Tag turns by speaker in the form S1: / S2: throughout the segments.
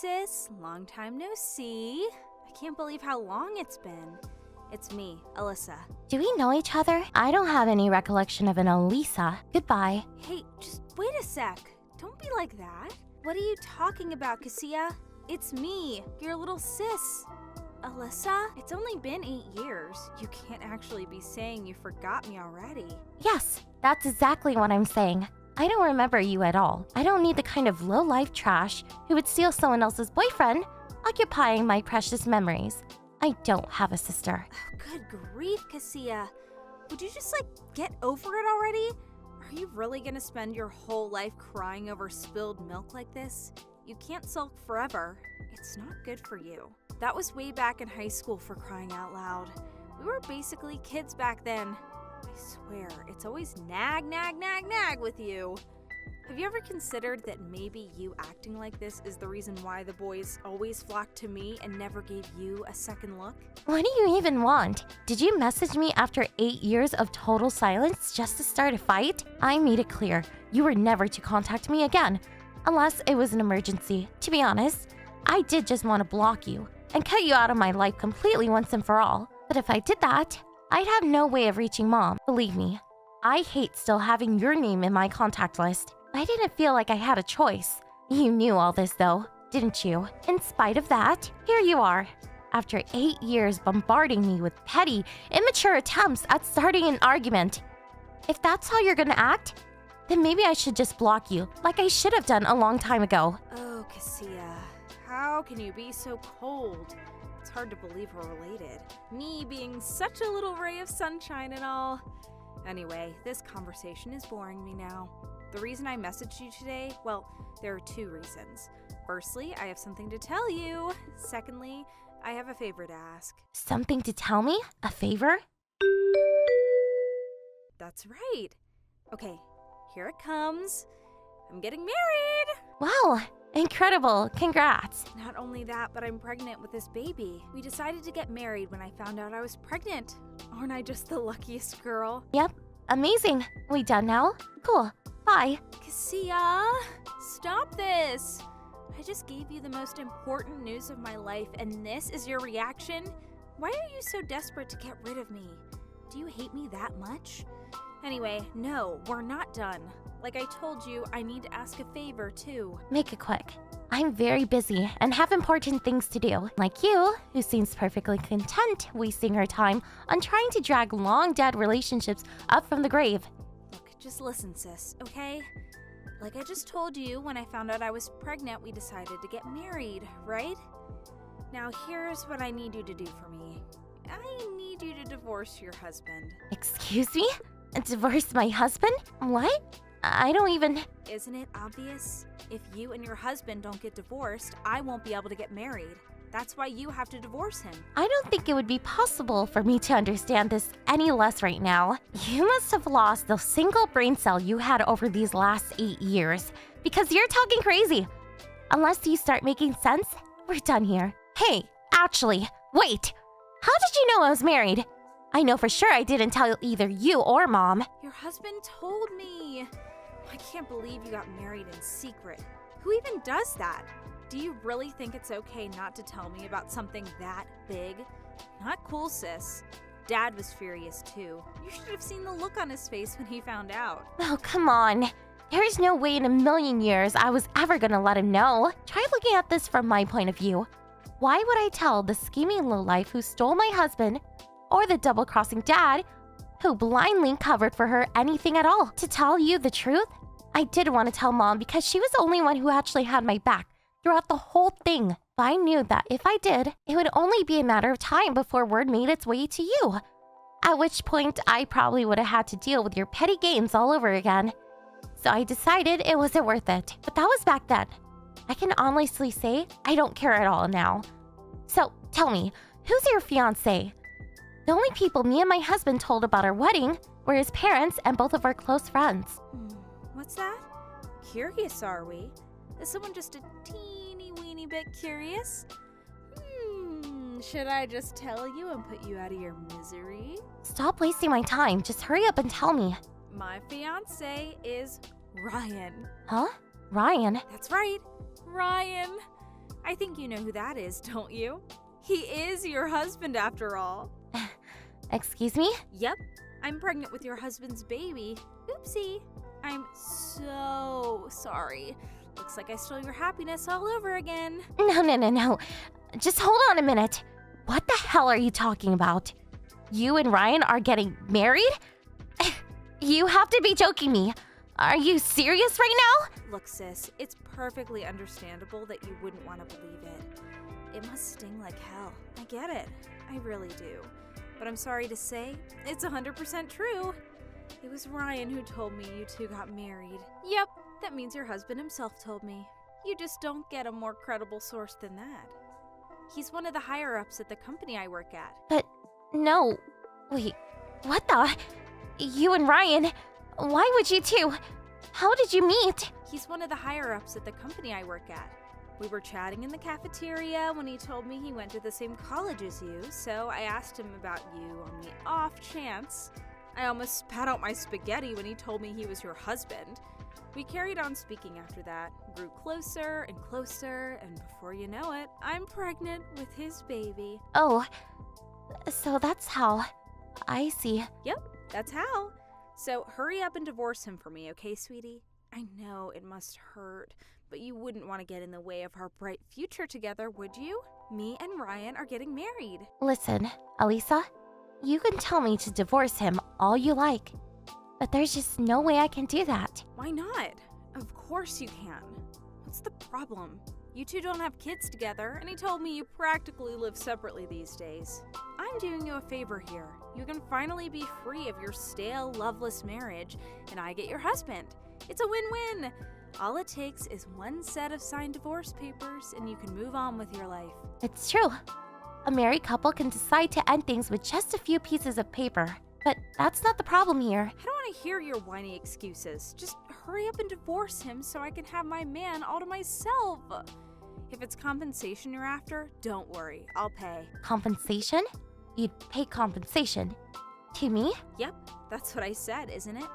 S1: sis. Long time no see. I can't believe how long it's been. It's me, Alyssa.
S2: Do we know each other? I don't have any recollection of an Elisa. Goodbye.
S1: Hey, just wait a sec. Don't be like that. What are you talking about, Cassia? It's me, your little sis. Alyssa, it's only been 8 years. You can't actually be saying you forgot me already.
S2: Yes, that's exactly what I'm saying. I don't remember you at all. I don't need the kind of low-life trash who would steal someone else's boyfriend, occupying my precious memories. I don't have a sister.
S1: Oh, good grief, Cassia. Would you just, get over it already? Are you really gonna spend your whole life crying over spilled milk like this? You can't sulk forever. It's not good for you. That was way back in high school, for crying out loud. We were basically kids back then. I swear, it's always nag with you. Have you ever considered that maybe you acting like this is the reason why the boys always flocked to me and never gave you a second look?
S2: What do you even want? Did you message me after 8 years of total silence just to start a fight? I made it clear you were never to contact me again, unless it was an emergency. To be honest, I did just want to block you and cut you out of my life completely once and for all. But if I did that, I'd have no way of reaching Mom. Believe me, I hate still having your name in my contact list. I didn't feel like I had a choice. You knew all this though, didn't you? In spite of that, here you are. After 8 years bombarding me with petty, immature attempts at starting an argument. If that's how you're gonna act, then maybe I should just block you, like I should have done a long time ago.
S1: Oh, Cassia, how can you be so cold? It's hard to believe we're related. Me being such a little ray of sunshine and all. Anyway, this conversation is boring me now. The reason I messaged you today, well, there are 2 reasons. Firstly, I have something to tell you. Secondly, I have a favor to ask.
S2: Something to tell me? A favor?
S1: That's right. Okay, here it comes. I'm getting married!
S2: Wow, incredible. Congrats.
S1: Not only that, but I'm pregnant with this baby. We decided to get married when I found out I was pregnant. Aren't I just the luckiest girl?
S2: Yep, amazing. We done now? Cool. Bye.
S1: Cassia, stop this. I just gave you the most important news of my life, and this is your reaction? Why are you so desperate to get rid of me? Do you hate me that much? Anyway, no, we're not done. Like I told you, I need to ask a favor too.
S2: Make it quick. I'm very busy and have important things to do. Like you, who seems perfectly content wasting her time on trying to drag long-dead relationships up from the grave.
S1: Look, just listen, sis, okay? Like I just told you, when I found out I was pregnant, we decided to get married, right? Now here's what I need you to do for me. I need you to divorce your husband.
S2: Excuse me? Divorce my husband? What? I don't even...
S1: Isn't it obvious? If you and your husband don't get divorced, I won't be able to get married. That's why you have to divorce him.
S2: I don't think it would be possible for me to understand this any less right now. You must have lost the single brain cell you had over these last 8 years, because you're talking crazy. Unless you start making sense, we're done here. Hey, actually, wait! How did you know I was married? I know for sure I didn't tell either you or Mom.
S1: Your husband told me. I can't believe you got married in secret. Who even does that? Do you really think it's okay not to tell me about something that big? Not cool, sis. Dad was furious too. You should have seen the look on his face when he found out.
S2: Oh, come on. There is no way in a million years I was ever gonna let him know. Try looking at this from my point of view. Why would I tell the scheming lowlife who stole my husband, or the double-crossing dad who blindly covered for her anything at all? To tell you the truth, I did want to tell Mom because she was the only one who actually had my back throughout the whole thing. But I knew that if I did, it would only be a matter of time before word made its way to you. At which point, I probably would have had to deal with your petty games all over again. So I decided it wasn't worth it. But that was back then. I can honestly say I don't care at all now. So tell me, who's your fiancé? The only people me and my husband told about our wedding were his parents and both of our close friends.
S1: What's that? Curious, are we? Is someone just a teeny weeny bit curious? Should I just tell you and put you out of your misery?
S2: Stop wasting my time. Just hurry up and tell me.
S1: My fiancé is Ryan.
S2: Huh? Ryan?
S1: That's right, Ryan. I think you know who that is, don't you? He is your husband after all.
S2: Excuse me?
S1: Yep, I'm pregnant with your husband's baby. Oopsie. I'm so sorry. Looks like I stole your happiness all over again.
S2: No. Just hold on a minute. What the hell are you talking about? You and Ryan are getting married? You have to be joking me. Are you serious right now?
S1: Look, sis, it's perfectly understandable that you wouldn't want to believe it. It must sting like hell. I get it. I really do. But I'm sorry to say, it's 100% true. It was Ryan who told me you two got married. Yep, that means your husband himself told me. You just don't get a more credible source than that. He's one of the higher-ups at the company I work at.
S2: But no. Wait, what the? You and Ryan? Why would you two? How did you meet?
S1: He's one of the higher-ups at the company I work at. We were chatting in the cafeteria when he told me he went to the same college as you, so I asked him about you on the off chance. I almost spat out my spaghetti when he told me he was your husband. We carried on speaking after that, grew closer and closer, and before you know it, I'm pregnant with his baby.
S2: Oh, so that's how. I see.
S1: Yep, that's how. So hurry up and divorce him for me, okay, sweetie? I know it must hurt, but you wouldn't want to get in the way of our bright future together, would you? Me and Ryan are getting married.
S2: Listen, Alisa, you can tell me to divorce him all you like, but there's just no way I can do that.
S1: Why not? Of course you can. What's the problem? You two don't have kids together, and he told me you practically live separately these days. I'm doing you a favor here. You can finally be free of your stale, loveless marriage, and I get your husband. It's a win-win. All it takes is one set of signed divorce papers, and you can move on with your life.
S2: It's true. A married couple can decide to end things with just a few pieces of paper. But that's not the problem here.
S1: I don't want to hear your whiny excuses. Just hurry up and divorce him so I can have my man all to myself. If it's compensation you're after, don't worry. I'll pay.
S2: Compensation? You'd pay compensation? To me?
S1: Yep, that's what I said, isn't it?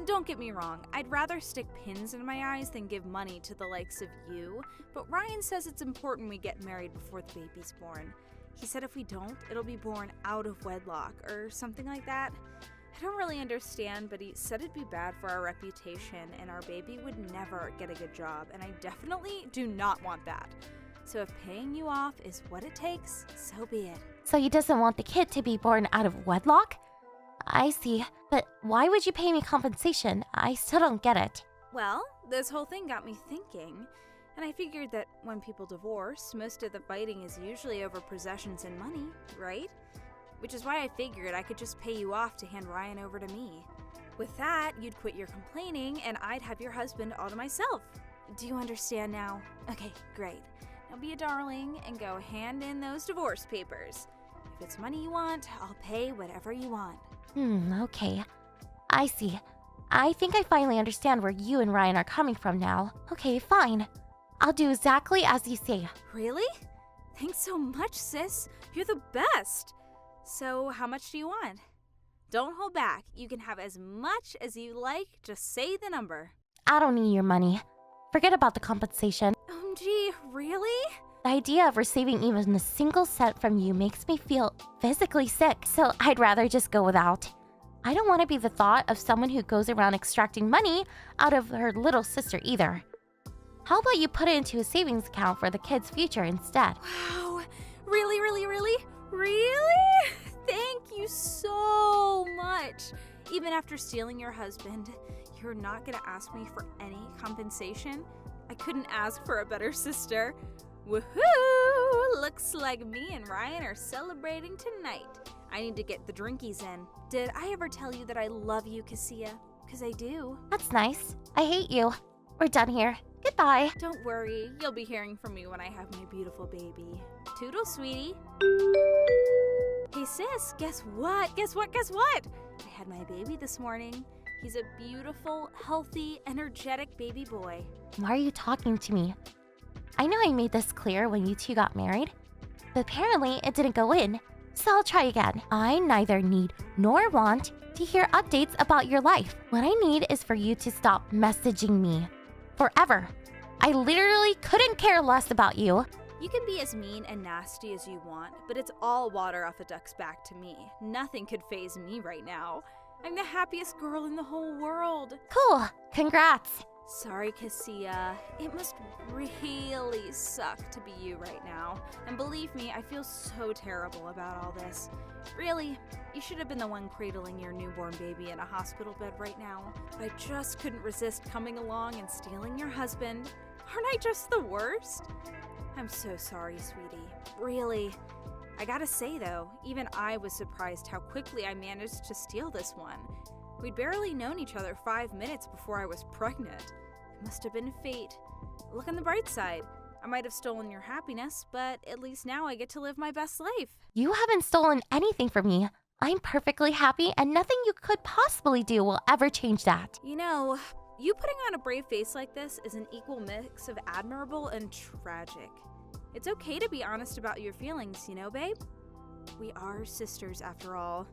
S1: Don't get me wrong, I'd rather stick pins in my eyes than give money to the likes of you, but Ryan says it's important we get married before the baby's born. He said if we don't, it'll be born out of wedlock or something like that. I don't really understand, but he said it'd be bad for our reputation and our baby would never get a good job, and I definitely do not want that. So if paying you off is what it takes, so be it.
S2: So he doesn't want the kid to be born out of wedlock? I see. But why would you pay me compensation? I still don't get it.
S1: Well, this whole thing got me thinking, and I figured that when people divorce, most of the fighting is usually over possessions and money, right? Which is why I figured I could just pay you off to hand Ryan over to me. With that, you'd quit your complaining, and I'd have your husband all to myself. Do you understand now? Okay, great. Now be a darling and go hand in those divorce papers. If it's money you want, I'll pay whatever you want.
S2: Okay. I see. I think I finally understand where you and Ryan are coming from now. Okay, fine. I'll do exactly as you say.
S1: Really? Thanks so much, sis. You're the best. So, how much do you want? Don't hold back. You can have as much as you like. Just say the number.
S2: I don't need your money. Forget about the compensation.
S1: Gee, really?
S2: The idea of receiving even a single cent from you makes me feel physically sick, so I'd rather just go without. I don't want to be the thought of someone who goes around extracting money out of her little sister either. How about you put it into a savings account for the kid's future instead?
S1: Wow. Really? Really? Thank you so much. Even after stealing your husband, you're not gonna ask me for any compensation? I couldn't ask for a better sister. Woohoo! Looks like me and Ryan are celebrating tonight. I need to get the drinkies in. Did I ever tell you that I love you, Cassia? Because I do.
S2: That's nice. I hate you. We're done here. Goodbye.
S1: Don't worry, you'll be hearing from me when I have my beautiful baby. Toodles, sweetie. Hey sis, guess what? I had my baby this morning. He's a beautiful, healthy, energetic baby boy.
S2: Why are you talking to me? I know I made this clear when you two got married, but apparently it didn't go in. So I'll try again. I neither need nor want to hear updates about your life. What I need is for you to stop messaging me. Forever. I literally couldn't care less about you.
S1: You can be as mean and nasty as you want, but it's all water off a duck's back to me. Nothing could faze me right now. I'm the happiest girl in the whole world.
S2: Cool. Congrats.
S1: Sorry, Cassia. It must really suck to be you right now. And believe me, I feel so terrible about all this. Really, you should have been the one cradling your newborn baby in a hospital bed right now. But I just couldn't resist coming along and stealing your husband. Aren't I just the worst? I'm so sorry, sweetie. Really. I gotta say though, even I was surprised how quickly I managed to steal this one. We'd barely known each other 5 minutes before I was pregnant. It must have been fate. Look on the bright side. I might have stolen your happiness, but at least now I get to live my best life.
S2: You haven't stolen anything from me. I'm perfectly happy, and nothing you could possibly do will ever change that.
S1: You know, you putting on a brave face like this is an equal mix of admirable and tragic. It's okay to be honest about your feelings, you know, babe? We are sisters after all.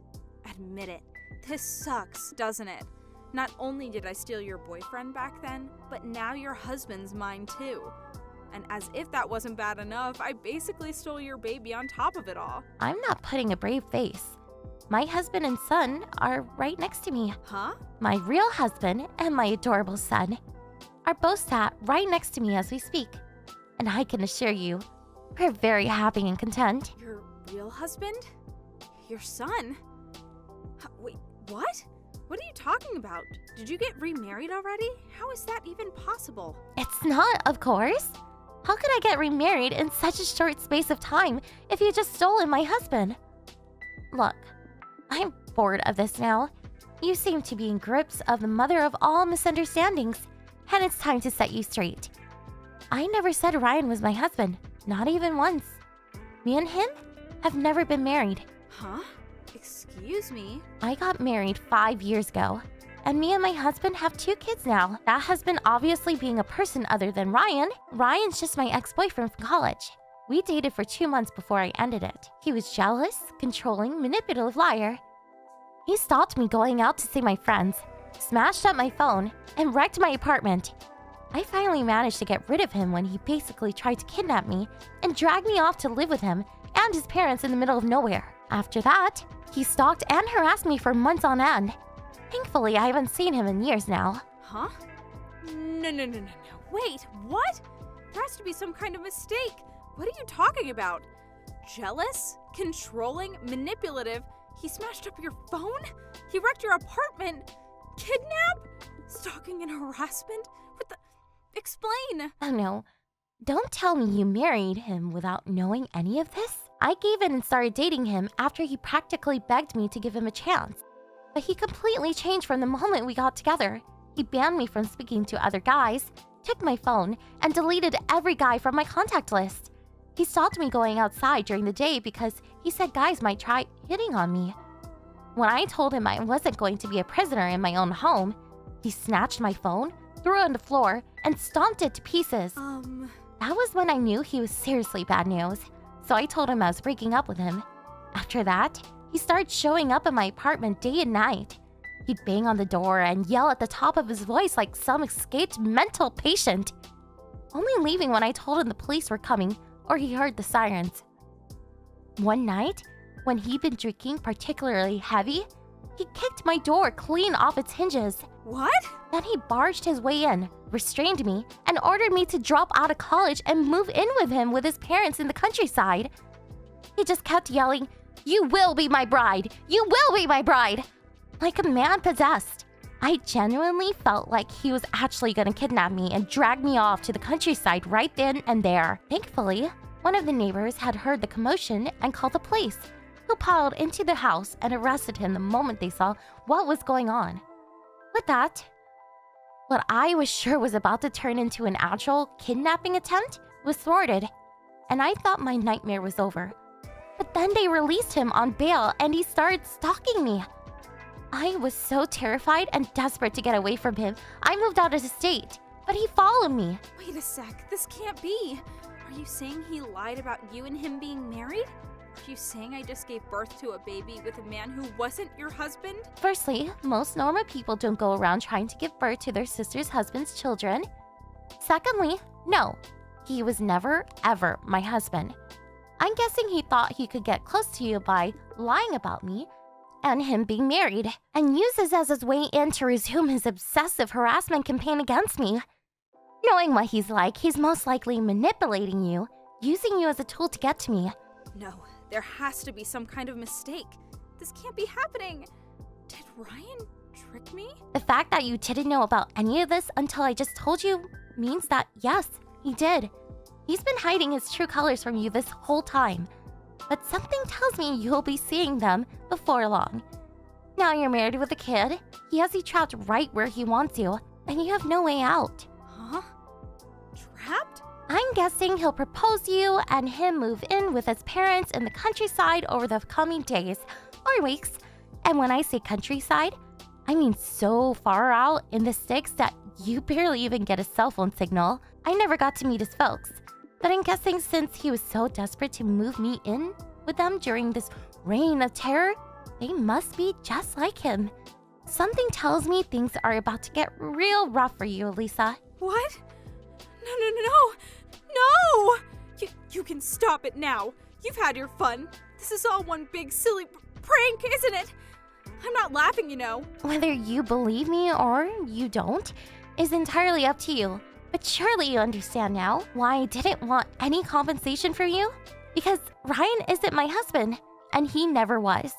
S1: Admit it. This sucks, doesn't it? Not only did I steal your boyfriend back then, but now your husband's mine too. And as if that wasn't bad enough, I basically stole your baby on top of it all.
S2: I'm not putting a brave face. My husband and son are right next to me.
S1: Huh?
S2: My real husband and my adorable son are both sat right next to me as we speak. And I can assure you, we're very happy and content.
S1: Your real husband? Your son? Wait, what? What are you talking about? Did you get remarried already? How is that even possible?
S2: It's not, of course. How could I get remarried in such a short space of time if you just stolen my husband? Look, I'm bored of this now. You seem to be in grips of the mother of all misunderstandings, and it's time to set you straight. I never said Ryan was my husband, not even once. Me and him have never been married.
S1: Huh? Excuse me?
S2: I got married 5 years ago, and me and my husband have 2 kids now. That husband obviously being a person other than Ryan. Ryan's just my ex-boyfriend from college. We dated for 2 months before I ended it. He was jealous, controlling, manipulative liar. He stopped me going out to see my friends, smashed up my phone, and wrecked my apartment. I finally managed to get rid of him when he basically tried to kidnap me and drag me off to live with him and his parents in the middle of nowhere. After that, he stalked and harassed me for months on end. Thankfully, I haven't seen him in years now.
S1: Huh? No. Wait, what? There has to be some kind of mistake. What are you talking about? Jealous? Controlling? Manipulative? He smashed up your phone? He wrecked your apartment? Kidnap? Stalking and harassment? What the... Explain!
S2: Oh no. Don't tell me you married him without knowing any of this. I gave in and started dating him after he practically begged me to give him a chance. But he completely changed from the moment we got together. He banned me from speaking to other guys, took my phone, and deleted every guy from my contact list. He stopped me going outside during the day because he said guys might try hitting on me. When I told him I wasn't going to be a prisoner in my own home, he snatched my phone, threw it on the floor, and stomped it to pieces. That was when I knew he was seriously bad news, so I told him I was breaking up with him. After that, he started showing up at my apartment day and night. He'd bang on the door and yell at the top of his voice like some escaped mental patient, only leaving when I told him the police were coming or he heard the sirens. One night, when he'd been drinking particularly heavy, he kicked my door clean off its hinges.
S1: What?
S2: Then he barged his way in, restrained me, and ordered me to drop out of college and move in with him with his parents in the countryside. He just kept yelling, "You will be my bride! You will be my bride!" Like a man possessed. I genuinely felt like he was actually gonna kidnap me and drag me off to the countryside right then and there. Thankfully, one of the neighbors had heard the commotion and called the police, who piled into the house and arrested him the moment they saw what was going on. With that, what I was sure was about to turn into an actual kidnapping attempt was thwarted, and I thought my nightmare was over. But then they released him on bail and he started stalking me. I was so terrified and desperate to get away from him, I moved out of the state, but he followed me.
S1: Wait a sec, this can't be. Are you saying he lied about you and him being married? Are you saying I just gave birth to a baby with a man who wasn't your husband?
S2: Firstly, most normal people don't go around trying to give birth to their sister's husband's children. Secondly, no. He was never, ever my husband. I'm guessing he thought he could get close to you by lying about me and him being married, and use this as his way in to resume his obsessive harassment campaign against me. Knowing what he's like, he's most likely manipulating you, using you as a tool to get to me.
S1: No, there has to be some kind of mistake. This can't be happening. Did Ryan trick me?
S2: The fact that you didn't know about any of this until I just told you means that, yes, he did. He's been hiding his true colors from you this whole time. But something tells me you'll be seeing them before long. Now you're married with a kid, he has you trapped right where he wants you, and you have no way out.
S1: Huh? Trapped?
S2: I'm guessing he'll propose you and him move in with his parents in the countryside over the coming days or weeks. And when I say countryside, I mean so far out in the sticks that you barely even get a cell phone signal. I never got to meet his folks, but I'm guessing since he was so desperate to move me in with them during this reign of terror, they must be just like him. Something tells me things are about to get real rough for you, Lisa.
S1: What? No! You can stop it now. You've had your fun. This is all one big silly prank, isn't it? I'm not laughing, you know.
S2: Whether you believe me or you don't is entirely up to you. But surely you understand now why I didn't want any compensation for you? Because Ryan isn't my husband, and he never was.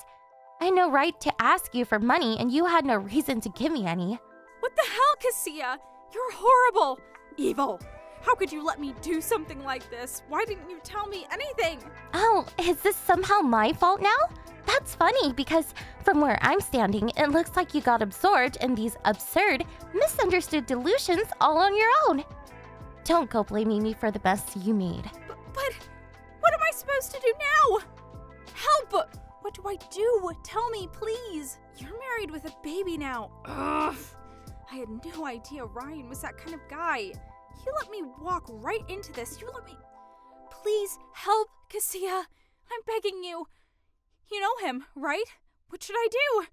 S2: I had no right to ask you for money, and you had no reason to give me any.
S1: What the hell, Cassia? You're horrible. Evil. How could you let me do something like this? Why didn't you tell me anything?
S2: Oh, is this somehow my fault now? That's funny because from where I'm standing, it looks like you got absorbed in these absurd, misunderstood delusions all on your own. Don't go blaming me for the mess you made.
S1: But what am I supposed to do now? Help! What do I do? Tell me, please. You're married with a baby now. Ugh. I had no idea Ryan was that kind of guy. You let me walk right into this. You let me... Please help, Cassia. I'm begging you. You know him, right? What should I do?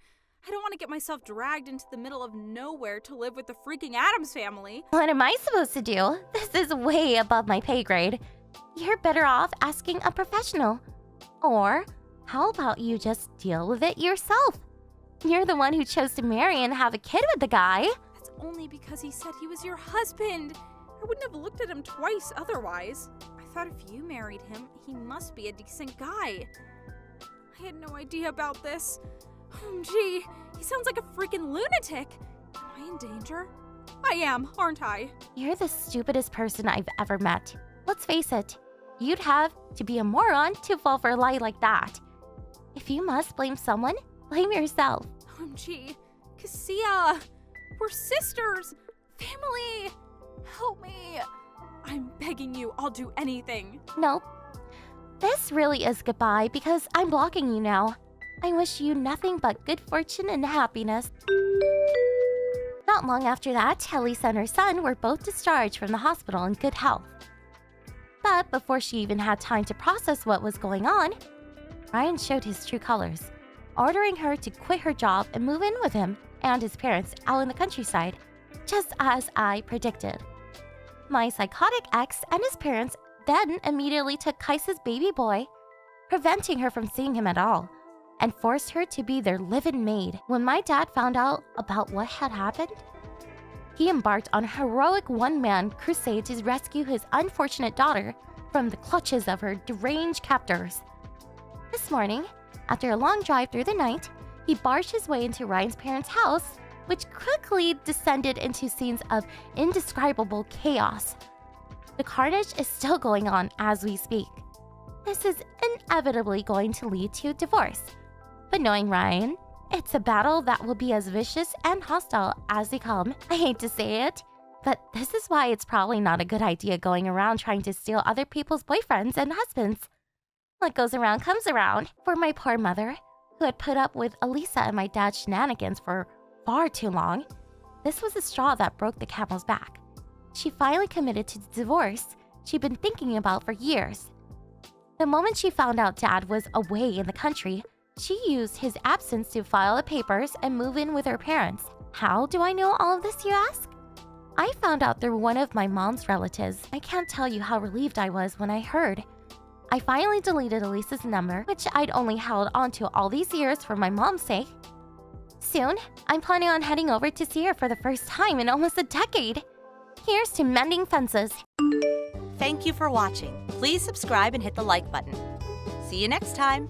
S1: I don't want to get myself dragged into the middle of nowhere to live with the freaking Addams family.
S2: What am I supposed to do? This is way above my pay grade. You're better off asking a professional. Or how about you just deal with it yourself? You're the one who chose to marry and have a kid with the guy.
S1: That's only because he said he was your husband. I wouldn't have looked at him twice otherwise. I thought if you married him, he must be a decent guy. I had no idea about this. Gee, he sounds like a freaking lunatic. Am I in danger? I am, aren't I?
S2: You're the stupidest person I've ever met. Let's face it, you'd have to be a moron to fall for a lie like that. If you must blame someone, blame yourself.
S1: OMG, Cassia, we're sisters, family. Help me. I'm begging you, I'll do anything.
S2: Nope. This really is goodbye because I'm blocking you now. I wish you nothing but good fortune and happiness. Not long after that, Elisa and her son were both discharged from the hospital in good health. But before she even had time to process what was going on, Ryan showed his true colors, ordering her to quit her job and move in with him and his parents out in the countryside, just as I predicted. My psychotic ex and his parents then immediately took Kaisa's baby boy, preventing her from seeing him at all, and forced her to be their live-in maid. When my dad found out about what had happened, he embarked on a heroic one-man crusade to rescue his unfortunate daughter from the clutches of her deranged captors. This morning, after a long drive through the night, he barged his way into Ryan's parents' house, which quickly descended into scenes of indescribable chaos. The carnage is still going on as we speak. This is inevitably going to lead to divorce. But knowing Ryan, it's a battle that will be as vicious and hostile as they come. I hate to say it, but this is why it's probably not a good idea going around trying to steal other people's boyfriends and husbands. What goes around comes around. For my poor mother, who had put up with Elisa and my dad's shenanigans for far too long, this was the straw that broke the camel's back. She finally committed to the divorce she'd been thinking about for years. The moment she found out Dad was away in the country, she used his absence to file the papers and move in with her parents. How do I know all of this, you ask? I found out through one of my mom's relatives. I can't tell you how relieved I was when I heard. I finally deleted Elise's number, which I'd only held onto all these years for my mom's sake. Soon, I'm planning on heading over to see her for the first time in almost a decade. Here's to mending fences.
S3: Thank you for watching. Please subscribe and hit the like button. See you next time.